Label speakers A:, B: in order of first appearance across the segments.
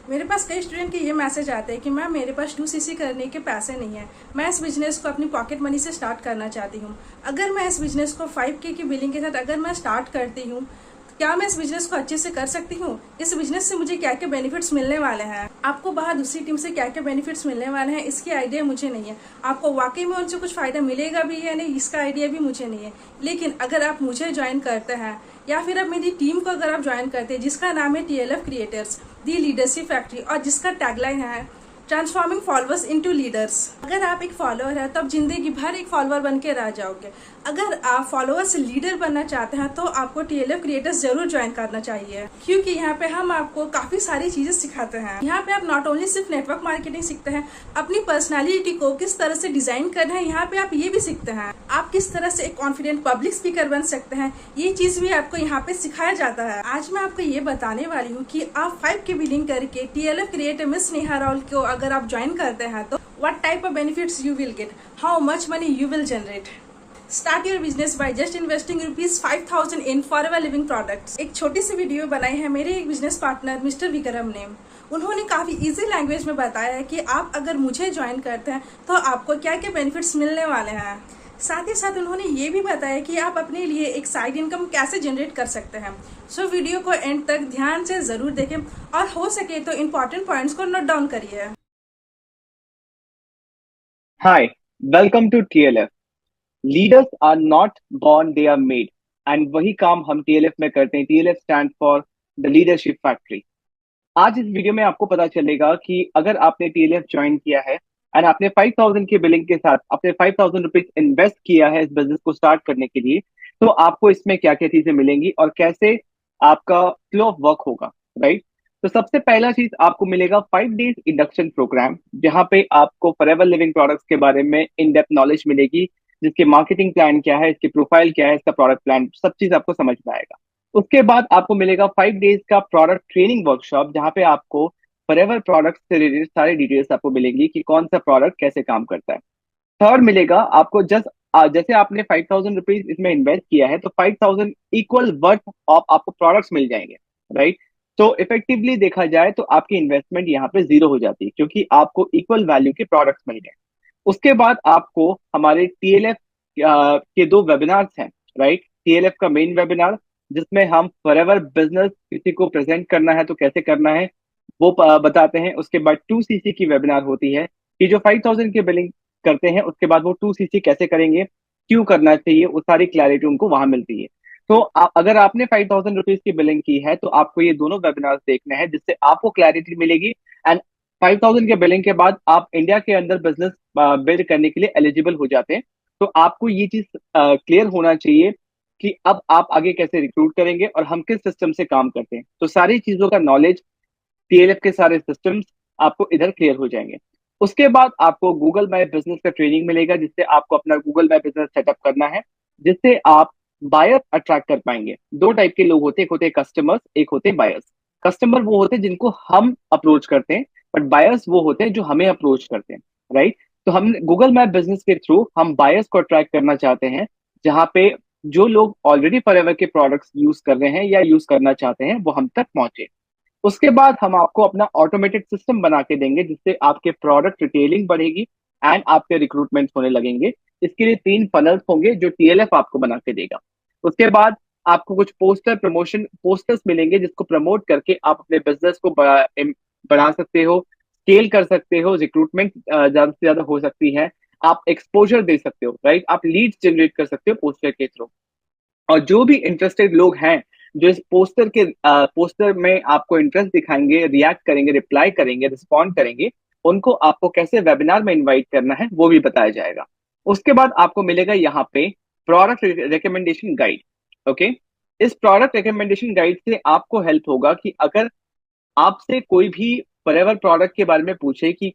A: मेरे पास कई स्टूडेंट के ये मैसेज आते हैं कि मैम मेरे पास 2cc करने के पैसे नहीं है, मैं इस बिजनेस को अपनी पॉकेट मनी से स्टार्ट करना चाहती हूँ। अगर मैं इस बिजनेस को 5K की बिलिंग के साथ अगर मैं स्टार्ट करती हूँ, क्या मैं इस बिजनेस को अच्छे से कर सकती हूँ? इस बिजनेस से मुझे क्या क्या बेनिफिट्स मिलने वाले हैं? आपको बाहर दूसरी टीम से क्या क्या बेनिफिट्स मिलने वाले हैं, इसकी आइडिया मुझे नहीं है। आपको वाकई में उनसे कुछ फायदा मिलेगा भी या नहीं, इसका आइडिया भी मुझे नहीं है। लेकिन अगर आप मुझे ज्वाइन करते हैं या फिर आप मेरी टीम को अगर आप ज्वाइन करते हैं, जिसका नाम है TLF क्रिएटर्स दी लीडरशिप फैक्ट्री, और जिसका टैगलाइन है ट्रांसफॉर्मिंग फॉलोअर्स इनटू लीडर्स। अगर आप एक फॉलोअर है तो आप जिंदगी भर एक फॉलोअर बन के रह जाओगे। अगर आप फॉलोअर से लीडर बनना चाहते हैं तो आपको TLF क्रिएटर्स जरूर ज्वाइन करना चाहिए, क्योंकि यहाँ पे हम आपको काफी सारी चीजें सिखाते हैं। यहाँ पे आप नॉट ओनली सिर्फ नेटवर्क मार्केटिंग सीखते हैं, अपनी पर्सनालिटी को किस तरह से डिजाइन करना है, यहाँ पे आप ये भी सीखते हैं। आप किस तरह से एक कॉन्फिडेंट पब्लिक स्पीकर बन सकते हैं, ये चीज भी आपको यहाँ पे सिखाया जाता है। आज मैं आपको ये बताने वाली हूँ कि आप 5K बिलिंग करके TLF creator miss Neha Rahul को अगर आप ज्वाइन करते हैं तो what type of benefits you will get, how much money you will generate. Start your business by just investing ₹5,000 in forever living products। एक छोटी सी वीडियो बनाई है मेरे एक बिजनेस पार्टनर मिस्टर विक्रम ने। उन्होंने काफी इजी लैंग्वेज में बताया है कि आप अगर मुझे ज्वाइन करते हैं तो आपको क्या क्या बेनिफिट्स मिलने वाले हैं। साथ ही साथ उन्होंने ये भी बताया कि आप अपने लिए एक साइड इनकम कैसे जनरेट कर सकते हैं। सो वीडियो को एंड तक ध्यान से जरूर देखें और हो सके तो इम्पोर्टेंट पॉइंट्स को नोट डाउन करिए।
B: Hi, welcome to TLF. Leaders are not born, they are made. And वही काम हम TLF में करते हैं। TLF stand for the Leadership Factory. आज इस वीडियो में आपको पता चलेगा कि अगर आपने TLF ज्वाइन किया है एंड आपने 5,000 की बिलिंग के साथ अपने 5,000 रुपीज इन्वेस्ट किया है इस बिजनेस को स्टार्ट करने के लिए, तो आपको इसमें क्या क्या चीजें मिलेंगी और कैसे आपका फ्लो ऑफ वर्क होगा, राइट। तो सबसे पहला चीज आपको मिलेगा 5 डेज इंडक्शन प्रोग्राम, जहां पे आपको फॉरएवर लिविंग प्रोडक्ट्स के बारे में इन डेप्थ नॉलेज मिलेगी, जिसके मार्केटिंग प्लान क्या है, इसकी प्रोफाइल क्या है, इसका प्रोडक्ट प्लान, सब चीज आपको समझ में आएगा। उसके बाद आपको मिलेगा 5 डेज का प्रोडक्ट ट्रेनिंग वर्कशॉप, जहां पे आपको फॉरएवर प्रोडक्ट से रिलेटेड सारी डिटेल्स आपको मिलेंगी कि कौन सा प्रोडक्ट कैसे काम करता है। थर्ड मिलेगा आपको जस्ट जैसे आपने 5,000 रुपीज इसमें इन्वेस्ट किया है तो 5,000 इक्वल वर्थ ऑफ आपको प्रोडक्ट्स मिल जाएंगे, राइट। तो इफेक्टिवली देखा जाए तो आपकी इन्वेस्टमेंट यहाँ पे जीरो हो जाती है, क्योंकि आपको इक्वल वैल्यू के प्रोडक्ट्स मिल गए। उसके बाद आपको हमारे TLF के 2 वेबिनार्स हैं, राइट। TLF का मेन वेबिनार, जिसमें हम फॉरएवर बिजनेस किसी को प्रेजेंट करना है तो कैसे करना है वो बताते हैं। उसके बाद 2cc की वेबिनार होती है कि जो 5,000 की बिलिंग करते हैं उसके बाद वो 2cc कैसे करेंगे, क्यों करना चाहिए, वो सारी क्लैरिटी उनको वहां मिलती है। तो अगर आपने 5,000 रुपीज की बिलिंग की है तो आपको ये दोनों वेबिनार्स देखने हैं, जिससे आपको क्लैरिटी मिलेगी। एंड 5,000 के बिलिंग के बाद आप इंडिया के अंदर बिजनेस बिल्ड करने के लिए एलिजिबल हो जाते हैं। तो आपको ये चीज क्लियर होना चाहिए कि अब आप आगे कैसे रिक्रूट करेंगे और हम किस सिस्टम से काम करते हैं। तो सारी चीजों का नॉलेज, TLF के सारे सिस्टम्स आपको इधर क्लियर हो जाएंगे। उसके बाद आपको गूगल माई बिजनेस का ट्रेनिंग मिलेगा, जिससे आपको अपना गूगल माई बिजनेस सेटअप करना है, जिससे आप बायर अट्रैक्ट कर पाएंगे। 2 टाइप के लोग होते हैं, एक होते हैं कस्टमर्स, एक होते हैं बायर्स। कस्टमर वो होते हैं जिनको हम अप्रोच करते हैं, बट बायर्स वो होते हैं जो हमें अप्रोच करते हैं, राइट। तो हम गूगल मैप बिजनेस के थ्रू हम बायर्स को अट्रैक्ट करना चाहते हैं, जहां पे जो लोग ऑलरेडी फॉरएवर के प्रोडक्ट्स यूज कर रहे हैं या यूज करना चाहते हैं वो हम तक पहुंचे। उसके बाद हम आपको अपना ऑटोमेटेड सिस्टम बना के देंगे, जिससे आपके प्रोडक्ट रिटेलिंग बढ़ेगी एंड आपके रिक्रूटमेंट होने लगेंगे। इसके लिए 3 फनल्स होंगे जो TLF आपको बना के देगा। उसके बाद आपको कुछ प्रमोशन पोस्टर्स मिलेंगे, जिसको प्रमोट करके आप अपने बिजनेस को बढ़ा सकते हो, स्केल कर सकते हो, रिक्रूटमेंट ज्यादा से ज्यादा हो सकती है, आप एक्सपोजर दे सकते हो, राइट। आप लीड्स जनरेट कर सकते हो पोस्टर के थ्रू। और जो भी इंटरेस्टेड लोग हैं जो इस पोस्टर में आपको इंटरेस्ट दिखाएंगे, रिएक्ट करेंगे, रिप्लाई करेंगे, रिस्पॉन्ड करेंगे, उनको आपको कैसे वेबिनार में इनवाइट करना है वो भी बताया जाएगा। उसके बाद आपको मिलेगा यहाँ पे प्रोडक्ट रिकमेंडेशन गाइड। ओके, इस प्रोडक्ट रिकमेंडेशन गाइड से आपको हेल्प होगा कि अगर आपसे कोई भी फॉरएवर प्रोडक्ट के बारे में पूछे कि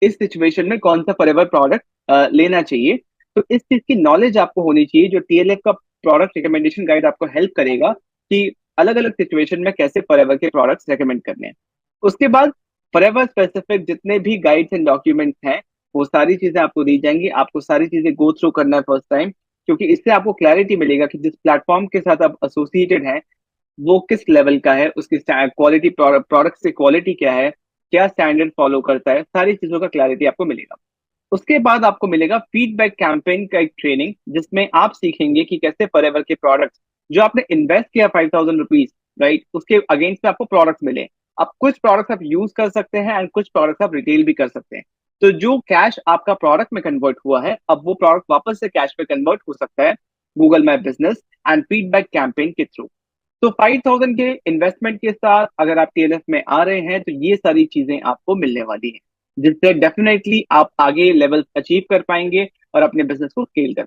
B: इस सिचुएशन में कौन सा फॉरएवर प्रोडक्ट लेना चाहिए, तो इस चीज की नॉलेज आपको होनी चाहिए। जो TLF का प्रोडक्ट रिकमेंडेशन गाइड आपको हेल्प करेगा कि अलग अलग सिचुएशन में कैसे फॉरएवर के प्रोडक्ट्स रेकमेंड करने हैं। उसके बाद फॉरएवर स्पेसिफिक जितने भी गाइड्स एंड डॉक्यूमेंट्स हैं वो सारी चीजें आपको दी जाएंगी। आपको सारी चीजें गो थ्रू करना है फर्स्ट टाइम, क्योंकि इससे आपको क्लैरिटी मिलेगा कि जिस प्लेटफॉर्म के साथ आप एसोसिएटेड हैं वो किस लेवल का है, उसकी क्वालिटी, प्रोडक्ट से क्वालिटी क्या है, क्या स्टैंडर्ड फॉलो करता है, सारी चीजों का क्लैरिटी आपको मिलेगा। उसके बाद आपको मिलेगा फीडबैक कैंपेन का एक ट्रेनिंग, जिसमें आप सीखेंगे कि कैसे फॉरएवर के प्रोडक्ट्स जो आपने इन्वेस्ट किया 5,000 रुपीज, राइट, उसके अगेंस्ट में आपको प्रोडक्ट्स मिले। अब कुछ प्रोडक्ट्स आप यूज कर सकते हैं एंड कुछ प्रोडक्ट्स आप रिटेल भी कर सकते हैं। तो जो कैश आपका प्रोडक्ट में कन्वर्ट हुआ है, अब वो प्रोडक्ट वापस से कैश पे कन्वर्ट हो सकता है Google my business and feedback campaign के थ्रू। तो 5,000 के इन्वेस्टमेंट के साथ अगर आप टीएलएफ में आ रहे हैं तो ये सारी चीजें आपको मिलने वाली हैं, जिससे डेफिनेटली आप आगे लेवल अचीव कर पाएंगे और अपने बिजनेस को स्केल कर